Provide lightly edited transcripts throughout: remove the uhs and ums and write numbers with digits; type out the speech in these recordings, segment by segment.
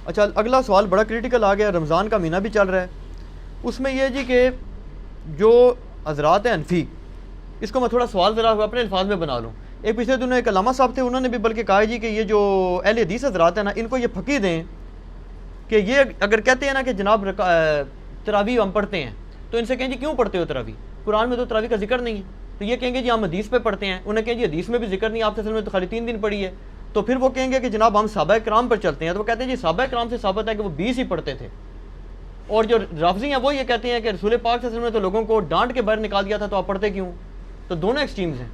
اچھا اگلا سوال بڑا کریٹیکل آ گیا، رمضان کا مہینہ بھی چل رہا ہے، اس میں یہ جی کہ جو حضرات ہیں حنفی، اس کو میں تھوڑا سوال ذرا اپنے الفاظ میں بنا لوں. ایک پچھلے دنوں ایک علامہ صاحب تھے، انہوں نے بھی بلکہ کہا جی کہ یہ جو اہل حدیث حضرات ہیں نا، ان کو یہ پھکی دیں کہ یہ اگر کہتے ہیں نا کہ جناب تراویح ہم پڑھتے ہیں، تو ان سے کہیں جی کیوں پڑھتے ہو تراویح؟ قرآن میں تو تراویح کا ذکر نہیں ہے. تو یہ کہیں گے جی ہم حدیث پہ پڑھتے ہیں. انہیں کہیں جی حدیث میں بھی ذکر نہیں، آپ نے تو خالی 3 دن پڑھی ہے. تو پھر وہ کہیں گے کہ جناب ہم صحابہ کرام پر چلتے ہیں. تو وہ کہتے ہیں جی صحابہ کرام سے ثابت ہے کہ وہ 20 ہی پڑھتے تھے. اور جو رافضی ہیں وہ یہ کہتے ہیں کہ رسول پاک صلی اللہ علیہ وسلم نے تو لوگوں کو ڈانٹ کے باہر نکال دیا تھا، تو آپ پڑھتے کیوں؟ تو دونوں ایکسٹریمز ہیں.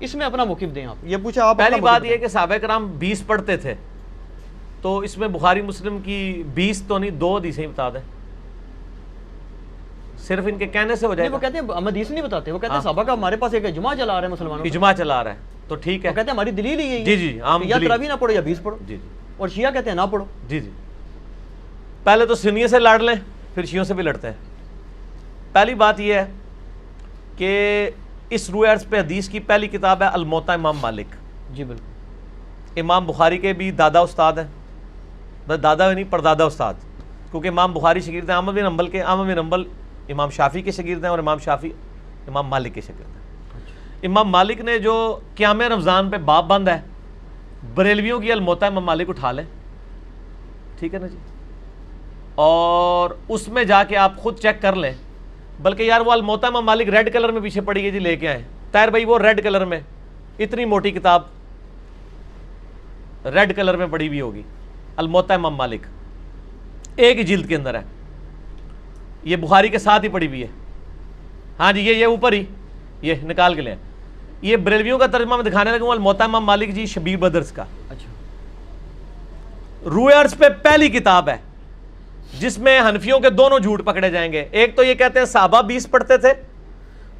اس میں اپنا موقف دیں آپ. یہ پوچھا آپ. پہلی بات یہ کہ صحابہ کرام 20 پڑھتے تھے، تو اس میں بخاری مسلم کی 20 تو نہیں 2 حدیثیں بتا دیں، صرف ان کے کہنے سے ہو جائے گا. وہ کہتے ہیں ہم حدیث نہیں بتاتے، وہ کہتے ہیں صحابہ کا ہمارے پاس ایک اجماع چلا رہا ہے مسلمانوں کا، اجماع چلا رہا ہے تو ٹھیک ہے. وہ کہتے ہیں ہماری دلیل ہی یہی جی جی عام یا تراویح نہ پڑھو یا 20 پڑھو. جی جی اور شیعہ کہتے ہیں نہ پڑھو. جی جی پہلے تو سنیوں سے لڑ لیں، پھر شیعوں سے بھی لڑتے ہیں. پہلی بات یہ ہے کہ اس روح عرض پہ حدیث کی پہلی کتاب ہے الموطا امام مالک. جی بالکل. امام بخاری کے بھی دادا استاد ہیں، بس دادا بھی نہیں پردادا استاد، کیونکہ امام بخاری شاگرد ہیں احمد بن حنبل کے، احمد بن حنبل امام شافعی کے شاگرد ہیں، اور امام شافعی امام مالک کے شاگرد ہیں. امام مالک نے جو قیام رمضان پہ باب بند ہے، بریلویوں کی الموطا امام مالک اٹھا لیں، ٹھیک ہے نا جی، اور اس میں جا کے آپ خود چیک کر لیں. بلکہ یار وہ الموطا امام مالک ریڈ کلر میں پیچھے پڑی ہے جی، لے کے آئیں طاہر بھائی، وہ ریڈ کلر میں اتنی موٹی کتاب ریڈ کلر میں پڑی ہوئی ہوگی، الموطا امام مالک ایک ہی جلد کے اندر ہے، یہ بخاری کے ساتھ ہی پڑی ہوئی ہے. ہاں جی یہ اوپر ہی یہ نکال کے لیں. یہ بریلویوں کا ترجمہ میں دکھانے لگا ہوں، الموطا امام مالک جی شبیر بدرس کا. اچھا. روح عرض پہ پہلی کتاب ہے جس میں حنفیوں کے دونوں جھوٹ پکڑے جائیں گے. ایک تو یہ کہتے ہیں صحابہ 20 پڑھتے تھے،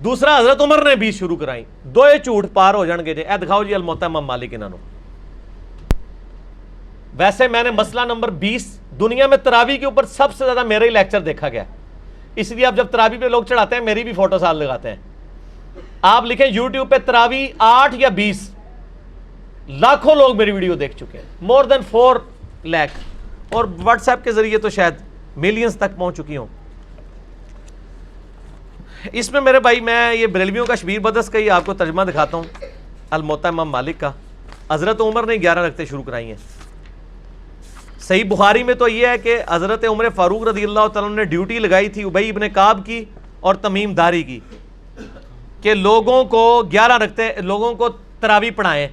دوسرا حضرت عمر نے 20 شروع کرائیں. دو جھوٹ پار ہو جان گے جی. اے دکھاؤ جی الموطا امام مالک انہوں. ویسے میں نے مسئلہ نمبر 20 دنیا میں تراویح کے اوپر سب سے زیادہ میرا ہی لیکچر دیکھا گیا، اس لیے آپ جب تراویح پہ لوگ چڑھاتے ہیں میری بھی فوٹو ساتھ لگاتے ہیں. آپ لکھیں یوٹیوب پہ تراویح 8 یا 20، لاکھوں لوگ میری ویڈیو دیکھ چکے ہیں، مور دین 4 لاکھ، اور واٹس ایپ کے ذریعے تو شاید ملینز تک پہنچ چکی ہوں. اس میں میرے بھائی میں یہ بریلویوں کا شبیر بدرس کا ہی آپ کو ترجمہ دکھاتا ہوں، الموطا امام مالک کا. حضرت عمر نے 11 رکعتیں شروع کرائی ہیں. صحیح بخاری میں تو یہ ہے کہ حضرت عمر فاروق رضی اللہ تعالیٰ نے ڈیوٹی لگائی تھی ابی ابن کعب کی اور تمیم داری کی کہ لوگوں کو 11 رکعتیں لوگوں کو تراویح پڑھائیں.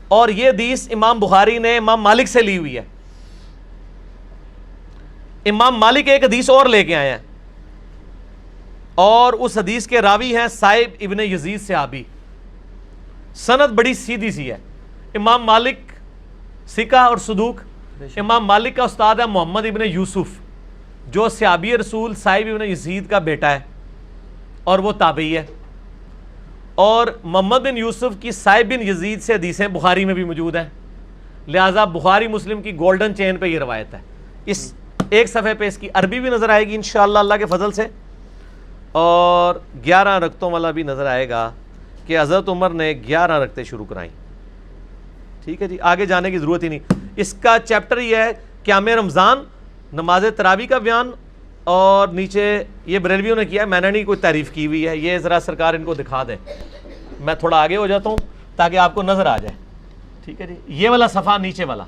اور یہ حدیث امام بخاری نے امام مالک سے لی ہوئی ہے. امام مالک ایک حدیث اور لے کے آئے ہیں، اور اس حدیث کے راوی ہیں صائب ابن یزید صحابی. سند بڑی سیدھی سی ہے. امام مالک ثقہ اور صدوق. امام مالک کا استاد ہے محمد ابن یوسف، جو صحابی رسول صائب ابن یزید کا بیٹا ہے اور وہ تابعی ہے. اور محمد بن یوسف کی صائب بن یزید سے حدیثیں بخاری میں بھی موجود ہیں، لہٰذا بخاری مسلم کی گولڈن چین پہ یہ روایت ہے. اس ایک صفحے پہ اس کی عربی بھی نظر آئے گی انشاءاللہ اللہ کے فضل سے، اور 11 رکعتوں والا بھی نظر آئے گا کہ حضرت عمر نے 11 رکعتیں شروع کرائیں. ٹھیک ہے جی، آگے جانے کی ضرورت ہی نہیں. اس کا چیپٹر یہ ہے قیام رمضان، نماز تراویح کا بیان، اور نیچے یہ بریلویوں نے کیا ہے، میں نے نہیں کوئی تعریف کی ہوئی ہے. یہ ذرا سرکار ان کو دکھا دیں، میں تھوڑا آگے ہو جاتا ہوں تاکہ آپ کو نظر آ جائے. ٹھیک ہے جی، یہ والا صفحہ نیچے والا،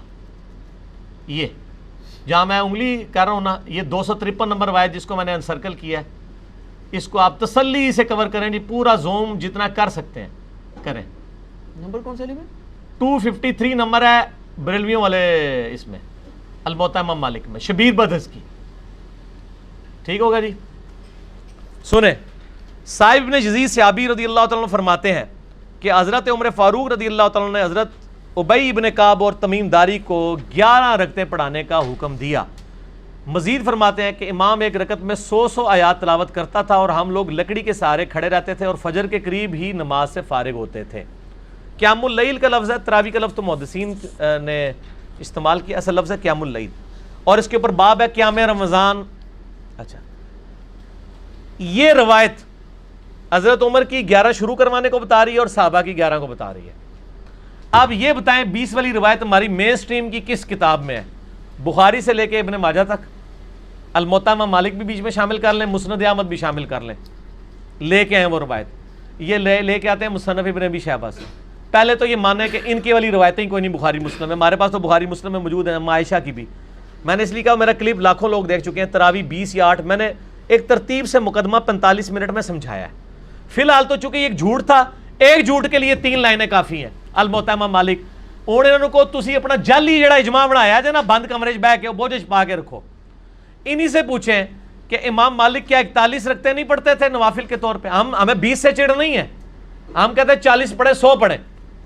یہ جہاں میں انگلی کر رہا ہوں نا، یہ 253 نمبر روایت جس کو میں نے انسرکل کیا ہے، اس کو آپ تسلی سے کور کریں جی، پورا زوم جتنا کر سکتے ہیں کریں. نمبر کون سے لیے؟ 253 نمبر ہے بریلویوں والے اس میں الموطا امام مالک میں شبیر بدرس کی. ٹھیک ہوگا جی. سنیں، صائب ابن یزید صحابی رضی اللہ تعالیٰ عنہ فرماتے ہیں کہ حضرت عمر فاروق رضی اللہ تعالیٰ عنہ نے حضرت ابی ابن کعب اور تمیم داری کو 11 رکعتیں پڑھانے کا حکم دیا. مزید فرماتے ہیں کہ امام ایک رکعت میں 100 آیات تلاوت کرتا تھا، اور ہم لوگ لکڑی کے سہارے کھڑے رہتے تھے اور فجر کے قریب ہی نماز سے فارغ ہوتے تھے. قیام اللیل کا لفظ ہے، تراویح کا لفظ تو محدثین نے استعمال کیا، اصل لفظ ہے قیام اللیل، اور اس کے اوپر باب ہے قیام رمضان. اچھا، یہ روایت حضرت عمر کی 11 شروع کروانے کو بتا رہی ہے اور صحابہ کی 11 کو بتا رہی ہے. اب یہ بتائیں 20 والی روایت ہماری مین سٹریم کی کس کتاب میں ہے؟ بخاری سے لے کے ابن ماجہ تک، الموطا امام مالک بھی بیچ میں شامل کر لیں، مسند احمد بھی شامل کر لیں، لے کے آئے وہ روایت، یہ لے کے آتے ہیں مصنف ابن ابی شیبہ سے۔ پہلے تو یہ مانے کہ ان کی والی روایتیں کوئی نہیں بخاری مسلم میں، ہمارے پاس تو بخاری مسلم میں موجود ہیں، عائشہ کی بھی۔ میں نے اس لیے کہا، میرا کلپ لاکھوں لوگ دیکھ چکے ہیں، تراویح 20 یا 8، میں نے ایک ترتیب سے مقدمہ 45 منٹ میں سمجھایا ہے۔ فی الحال تو چونکہ ایک جھوٹ تھا، ایک جھوٹ کے لیے 3 لائنیں کافی ہیں۔ الموطا امام مالک انہوں کو تسی اپنا جعلی جڑا اجماع بنایا جے نا، بند کمرے چ بیٹھ کے بوجھ پا کے رکھو، انہی سے پوچھیں کہ امام مالک کیا 41 رکھتے نہیں پڑھتے تھے نوافل کے طور پہ؟ ہمیں 20 سے چڑ نہیں ہے، ہم کہتے ہیں 40 پڑھے 100 پڑھے،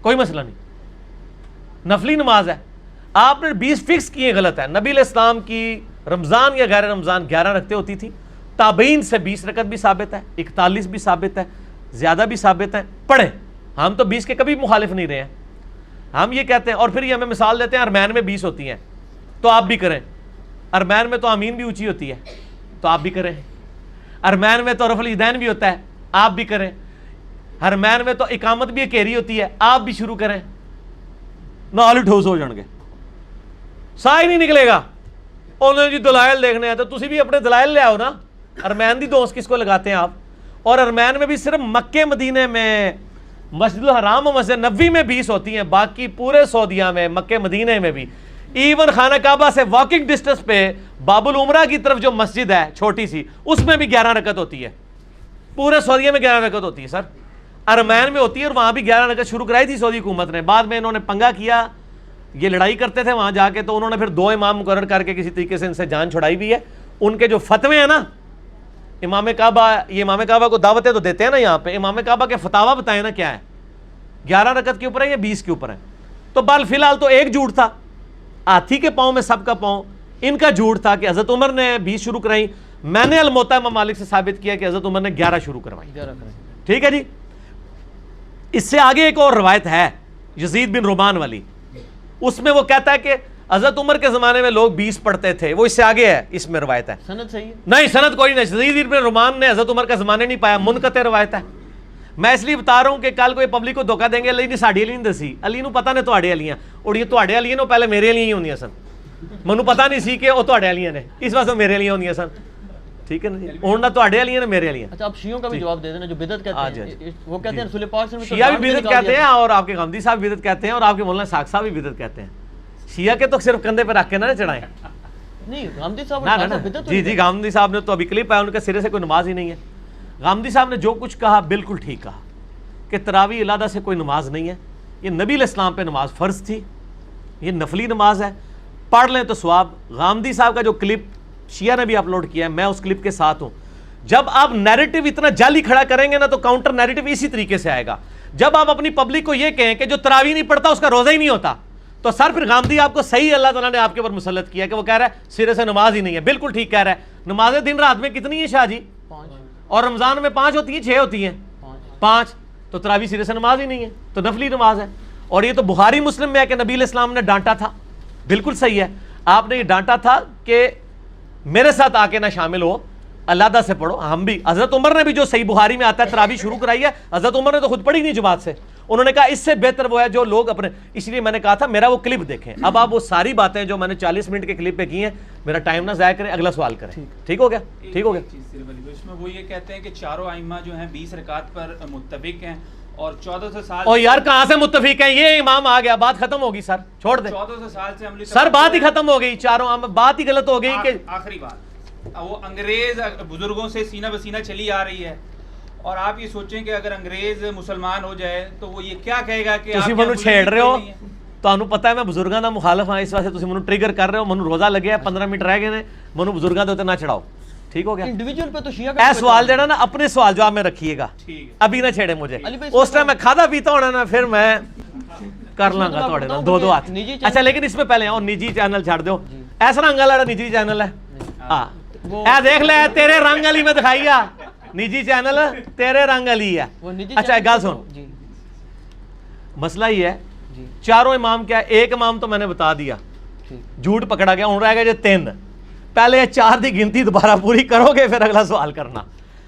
کوئی مسئلہ نہیں، نفلی نماز ہے۔ آپ نے 20 فکس کیے، غلط ہے۔ نبی علیہ السلام کی رمضان یا غیر رمضان 11 رکھتے ہوتی تھی، تابعین سے 20 رکعت بھی ثابت ہے، 41 بھی ثابت ہے، زیادہ بھی ثابت ہے، پڑھیں۔ ہم تو 20 کے کبھی مخالف نہیں رہے ہیں، ہم یہ کہتے ہیں، اور پھر یہ ہمیں مثال دیتے ہیں ارمین میں 20 ہوتی ہیں تو آپ بھی کریں، ارمین میں تو آمین بھی اونچی ہوتی ہے تو آپ بھی کریں، ارمین میں تو رفع الیدین بھی ہوتا ہے آپ بھی کریں، ارمین میں تو اقامت بھی اکیری ہوتی ہے آپ بھی شروع کریں، نال ہی ٹھوس ہو جان گے، سا ہی نہیں نکلے گا۔ انہوں نے جی دلائل دیکھنے ہیں تو تسی بھی اپنے دلائل لے آؤ نا۔ ارمین دی دوست کس کو لگاتے ہیں آپ؟ اور ارمین میں بھی صرف مکے مدینے میں، مسجد الحرام و مسجد نبوی میں 20 ہوتی ہیں، باقی پورے سعودیہ میں، مکے مدینے میں بھی، ایون خانہ کعبہ سے واکنگ ڈسٹنس پہ باب العمرہ کی طرف جو مسجد ہے چھوٹی سی، اس میں بھی 11 رکعت ہوتی ہے، پورے سعودیہ میں 11 رکعت ہوتی ہے سر، ارمین میں ہوتی ہے، اور وہاں بھی 11 رکعت شروع کرائی تھی سعودی حکومت نے، بعد میں انہوں نے پنگا کیا، یہ لڑائی کرتے تھے وہاں جا کے، تو انہوں نے پھر 2 امام مقرر کر کے کسی طریقے سے ان سے جان چھڑائی بھی ہے۔ ان کے جو فتوے ہیں نا، امام کعبہ، یہ امام کعبہ کو دعوتیں تو دیتے ہیں نا یہاں پہ، امام کعبہ کے فتاوا بتائیں نا کیا ہے، 11 رکعت کے اوپر ہے یا 20 کے اوپر ہے؟ تو بال فی الحال تو ایک جھوٹ تھا، ہاتھی کے پاؤں میں سب کا پاؤں، ان کا جھوٹ تھا کہ حضرت عمر نے 20 شروع کرائی، میں نے الموطا امام مالک سے ثابت کیا کہ حضرت عمر نے 11 شروع کروائی۔ ٹھیک ہے جی۔ اس سے آگے ایک اور روایت ہے یزید بن رومان والی، اس میں وہ کہتا ہے کہ حضرت عمر کے زمانے میں لوگ 20 پڑھتے تھے، وہ اس سے آگے ہے، اس میں روایت ہے، سند صحیح ہے؟ نہیں سند کوئی نہیں، یزید بن رومان نے حضرت عمر کا زمانے نہیں پایا، منقطع روایت ہے۔ میں اس لیے بتا رہا ہوں کہ کل کوئی پبلک کو دھوکہ دیں گے، علی نے ساڑی علی نہیں دسی، علی نو پتہ نے تواڈے علیاں، اور یہ تواڈے علیاں نے پہلے میرے علیاں ہی ہوندیاں سن، منو پتہ نہیں سی کہ وہ تواڈے علیاں نے، اس واسطے میرے علیاں ہوندیاں سن، ٹھیک ہے نا جی، ہن نہ تواڈے علیاں نے میرے علیاں۔ اچھا آپ شیعوں کا بھی جواب دے دینا جو بدعت کہتے ہیں، وہ کہتے ہیں رسول پاک صلی اللہ علیہ وسلم شیعہ بھی بدعت کہتے ہیں، اور آپ کے غامدی صاحب بھی بدعت کہتے ہیں، اور آپ کے مولانا ساق صاحب بھی بدعت کہتے ہیں۔ شیعہ کے تو صرف کندھے پہ رکھ کے نہ چڑھائیں، نہیں غامدی صاحب نا جی جی، غامدی صاحب نے تو ابھی کلپ آیا، ان کے سرے سے کوئی نماز ہی نہیں ہے۔ غامدی صاحب نے جو کچھ کہا بالکل ٹھیک کہا کہ تراویح علیحدہ سے کوئی نماز نہیں ہے، یہ نبی علیہ السلام پہ نماز فرض تھی، یہ نفلی نماز ہے، پڑھ لیں تو ثواب۔ غامدی صاحب کا جو کلپ شیعہ نے بھی اپلوڈ کیا ہے، میں اس کلپ کے ساتھ ہوں۔ جب آپ نیریٹو اتنا جعلی کھڑا کریں گے نا تو کاؤنٹر نیریٹو اسی طریقے سے آئے گا۔ جب آپ اپنی پبلک کو یہ کہیں کہ جو تراویح نہیں پڑھتا اس کا روزہ ہی نہیں ہوتا، تو سر پھر غامدی آپ کو صحیح اللہ تعالیٰ نے آپ کے اوپر مسلط کیا کہ وہ کہہ رہا ہے سرے سے نماز ہی نہیں ہے، بالکل ٹھیک کہہ رہا ہے۔ نمازیں دن رات میں کتنی ہیں شاہ جی؟ 5، اور رمضان میں 5 ہوتی ہیں، 6 ہوتی ہیں، 5، تو تراویح سرے سے نماز ہی نہیں ہے، تو نفلی نماز ہے۔ اور یہ تو بخاری مسلم میں ہے کہ نبی علیہ السلام نے ڈانٹا تھا، بالکل صحیح ہے، آپ نے یہ ڈانٹا تھا کہ میرے ساتھ آ کے نہ شامل ہو، علیحدہ سے پڑھو۔ ہم بھی، حضرت عمر نے بھی جو صحیح بخاری میں آتا ہے تراویح شروع کرائی ہے، حضرت عمر نے تو خود پڑھی نہیں جماعت سے، انہوں نے کہا اس سے بہتر وہ ہے جو لوگ اپنے، اس لیے میں نے کہا تھا میرا وہ کلپ دیکھیں۔ اب آپ وہ ساری باتیں جو میں نے 40 منٹ کے کلپ پہ کی ہیں، میرا ٹائم نہ ضائع کریں، اگلا سوال کریں، ٹھیک ہو گیا؟ ٹھیک ہو گیا۔ اس میں وہ یہ کہتے ہیں کہ چاروں ائمہ جو ہیں 20 رکعت پر متفق ہیں، اور 1400 سال، او یار کہاں سے متفق ہیں؟ یہ امام آ گیا، بات ختم ہوگی سر، چھوڑ دیں 1400 سال سے عملی سر، بات ہی ختم ہو گئی، چاروں بات ہی غلط ہو گئی کہ آخری بات وہ انگریز بزرگوں سے سینہ بسینہ چلی آ رہی ہے، اور آپ یہ سوچیں کہ اگر انگریز مسلمان ہو جائے تو وہ یہ کیا کہے گا کہ تسی منو چھیڑ رہے ہو، تانوں پتہ ہے میں بزرگاں دا مخالف ہاں، اس واسطے تسی منو ٹریگر کر رہے ہو، منو روزہ لگیا ہے، 15 منٹ رہ گئے نے، منو بزرگاں دے اوتے نہ چڑھاؤ، ٹھیک ہو گیا؟ انڈیویجول پہ تو شیعہ کا اے سوال جڑا نا اپنے سوال جواب میں رکھیے گا، ابھی نہ چھیڑے مجھے، اس ٹائم میں کھادا پیتا ہونا نا پھر میں کر لوں گا تھوڑے نال 2 ہاتھ۔ اچھا لیکن اس میں پہلے اور نجی چینل چھڑ دیو، ایسا رنگ والا نجی چینل ہے، ہاں اے دیکھ لے تیرے رنگ علی میں دکھائی آ، نجی چینل تیرے رنگ علی ہے۔ اچھا ایک گل سن، مسئلہ یہ ہے چاروں امام کیا ہے، ایک امام تو میں نے بتا دیا، جھوٹ پکڑا گیا، ہوں رہ گئے جو 3، پہلے 4 دی گنتی دوبارہ پوری کرو گے پھر اگلا سوال کرنا،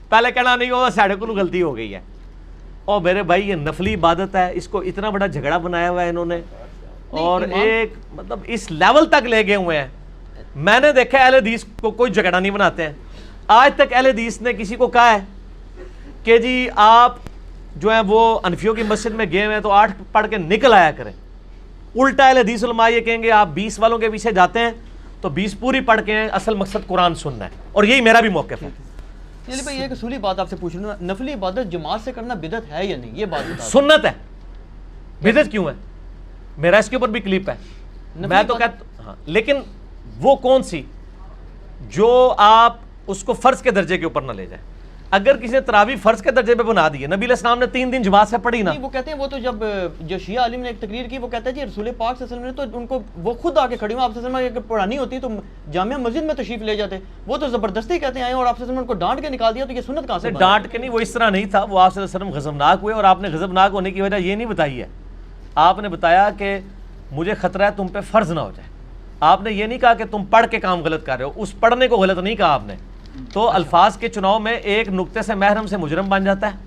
پہلے کہنا نہیں وہ ساڑھے کو غلطی ہو گئی ہے۔ اور میرے بھائی یہ نفلی عبادت ہے، اس کو اتنا بڑا جھگڑا بنایا ہوا ہے انہوں نے، اور ایک مطلب اس لیول تک لے گئے ہوئے ہیں میں نے دیکھا اہل حدیث کو کوئی جھگڑا نہیں بناتے ہیں. آج تک اہل حدیث نے کسی کو کہا ہے کہ جی آپ جو ہیں وہ انفیوں کی مسجد میں گئے ہوئے ہیں تو 8 پڑھ کے نکل آیا کریں. الٹا اہل حدیث علماء یہ کہیں گے آپ 20 والوں کے پیچھے جاتے ہیں تو 20 پوری پڑھ کے ہیں, اصل مقصد قرآن سننا ہے. اور یہی میرا بھی موقف ہے. علی بھائی ایک اصولی بات آپ سے پوچھ لوں, نفلی عبادت جماعت سے کرنا بدعت ہے یا نہیں, یہ بات بتا. سنت ہے, بدعت کیوں ہے؟ میرا اس کے اوپر بھی کلپ ہے. میں تو کہتا ہاں, لیکن وہ کون سی جو آپ اس کو فرض کے درجے کے اوپر نہ لے جائیں. اگر کسی نے تراویح فرض کے درجے پہ بنا دی ہے, نبی علیہ السلام نے 3 دن جماعت سے پڑھی نا. نہیں, وہ کہتے ہیں وہ تو جب جو شیعہ عالم نے ایک تقریر کی وہ کہتا ہے جی رسول پاک صلی اللہ علیہ وسلم نے تو ان کو وہ خود آ کے کھڑی ہوں, آپ صلی اللہ علیہ وسلم اگر پڑھانی ہوتی تو جامعہ مسجد میں تشریف لے جاتے. وہ تو زبردستی کہتے ہیں آئے اور آپ صلی اللہ علیہ وسلم ان کو ڈانٹ کے نکال دیا, تو یہ سنت کہاں سے؟ ڈانٹ کے نہیں, وہ اس طرح نہیں تھا. وہ آپ صلی اللہ علیہ وسلم غضبناک ہوئے اور آپ نے غضبناک ہونے کی وجہ یہ نہیں بتائی ہے. آپ نے بتایا کہ مجھے خطرہ ہے تم پہ فرض نہ ہو جائے. آپ نے یہ نہیں کہا کہ تم پڑھ کے کام غلط کر رہے ہو, اس پڑھنے کو غلط نہیں کہا آپ نے. تو الفاظ کے چناؤ میں ایک نقطے سے محرم سے مجرم بن جاتا ہے,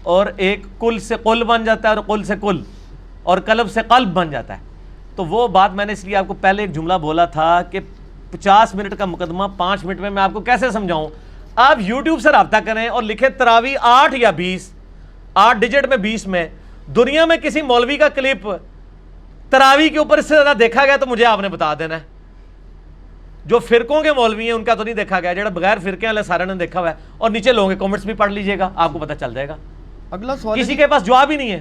اور ایک کل سے قل بن جاتا ہے, اور قل سے کل, اور قلب سے قلب بن جاتا ہے. تو وہ بات میں نے اس لیے آپ کو پہلے ایک جملہ بولا تھا کہ 50 منٹ کا مقدمہ 5 منٹ میں آپ کو کیسے سمجھاؤں. آپ یوٹیوب سے رابطہ کریں اور لکھیں تراویح 8 یا 20, 8 ڈیجٹ میں 20 میں. دنیا میں کسی مولوی کا کلپ تراویح کے اوپر اس سے زیادہ دیکھا گیا تو مجھے آپ نے بتا دینا ہے. جو فرقوں کے مولوی ہیں ان کا تو نہیں دیکھا گیا, جڑا بغیر فرقے والے سارے نے دیکھا ہوا ہے. اور نیچے لوگوں کے کمنٹس بھی پڑھ لیجئے گا, آپ کو پتہ چل جائے گا. اگلا سوال کسی کے پاس جواب ہی نہیں ہے.